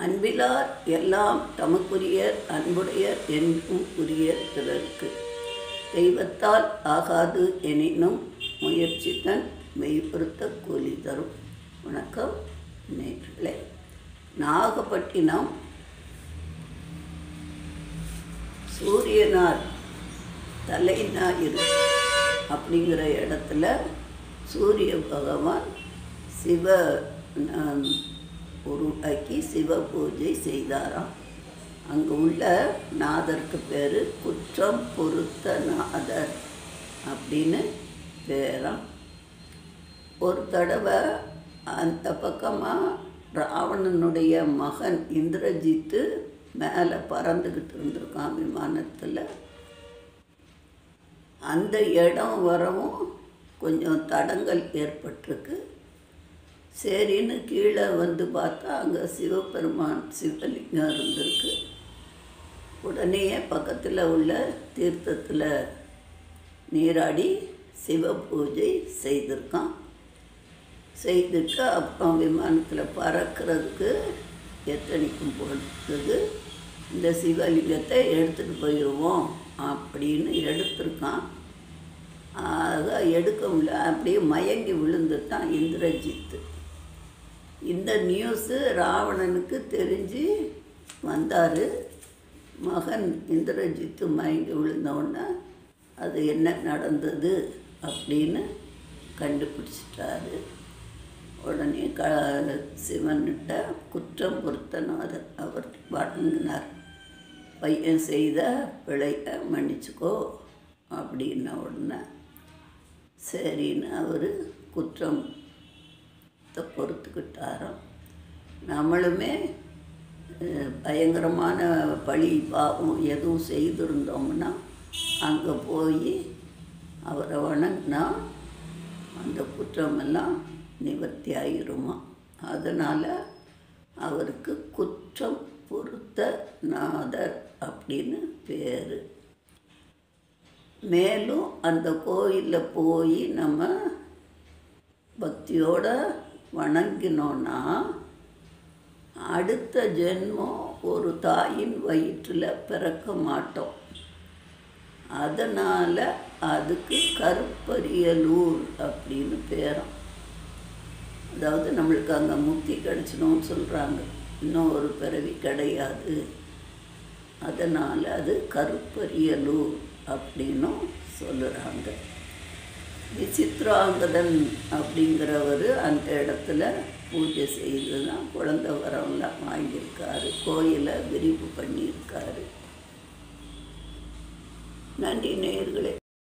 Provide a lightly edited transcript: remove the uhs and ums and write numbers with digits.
அன்பிலார் எல்லாம் தமக்குரியர் அன்புடையர் என்றும் உரியர் பிறர்க்கு. தெய்வத்தால் ஆகாது எனினும் முயற்சித்தன் மெய்ப்பொருத்த கூலி தரும். வணக்கம் நேயர்களே. நாகப்பட்டினம் சூரியனார் தலைஞாயிறு அப்படிங்கிற இடத்துல சூரிய பகவான் சிவ உருவாக்கி சிவ பூஜை செய்தாராம். அங்கே உள்ள நாதருக்கு பேர் குற்றம் பொறுத்த நாதர் அப்படின்னு பேராம். ஒரு தடவை அந்த பக்கமாக ராவணனுடைய மகன் இந்திரஜித்து மேலே பறந்துக்கிட்டு இருந்திருக்கான் விமானத்தில். அந்த இடம் வரவும் கொஞ்சம் தடங்கள் ஏற்பட்டிருக்கு. சரின்னு கீழே வந்து பார்த்தா அங்கே சிவபெருமான் சிவலிங்கம் இருந்திருக்கு. உடனே பக்கத்தில் உள்ள தீர்த்தத்தில் நீராடி சிவ பூஜை செய்திருக்கான். செய்துட்டு அப்புறம் விமானத்தில் பறக்கிறதுக்கு எத்தனைக்கும் பொழுது இந்த சிவலிங்கத்தை எடுத்துகிட்டு போயிடுவோம் அப்படின்னு எடுத்திருக்கான். ஆக எடுக்க முடியல, அப்படியே மயங்கி விழுந்துட்டான் இந்திரஜித்து. இந்த நியூஸு ராவணனுக்கு தெரிஞ்சு வந்தார். மகன் இந்திரஜித்து மயங்கி விழுந்தவுடனே அது என்ன நடந்தது அப்படின்னு கண்டுபிடிச்சிட்டாரு. உடனே சிவன்கிட்ட குற்றம் பொறுத்தனார் அவர் வணங்கினார். பையன் செய்த பிழையை மன்னிச்சுக்கோ அப்படின்ன உடனே சரின்னு அவர் குற்றத்தை பொறுத்துக்கிட்டாராம். நம்மளுமே பயங்கரமான பழி பாவம் எதுவும் செய்திருந்தோம்னா அங்கே போய் அவரை வணங்கினா அந்த குற்றமெல்லாம் நிவர்த்தி ஆகிருமா. அதனால் அவருக்கு குற்றம் பொறுத்த நாதர் அப்படின்னு பேர். மேலும் அந்த கோயிலில் போய் நம்ம பக்தியோடு வணங்கினோன்னா அடுத்த ஜென்மம் ஒரு தாயின் வயிற்றில் பிறக்க மாட்டோம். அதனால் அதுக்கு கருப்பரியலூர் அப்படின்னு பேரும். அதாவது நம்மளுக்கு அங்கே முக்தி கிடச்சினோன்னு சொல்கிறாங்க. இன்னும் ஒரு பிறவி கிடையாது. அதனால் அது கருப்பரியலூர் அப்படின்னும் சொல்லுறாங்க. விசித்ராங்கதன் அப்படிங்கிறவர் அந்த இடத்துல பூஜை செய்து தான் குழந்தை வரவெல்லாம் வாங்கியிருக்காரு. கோயிலை விரிவு பண்ணியிருக்காரு. நன்றி நேயர்களே.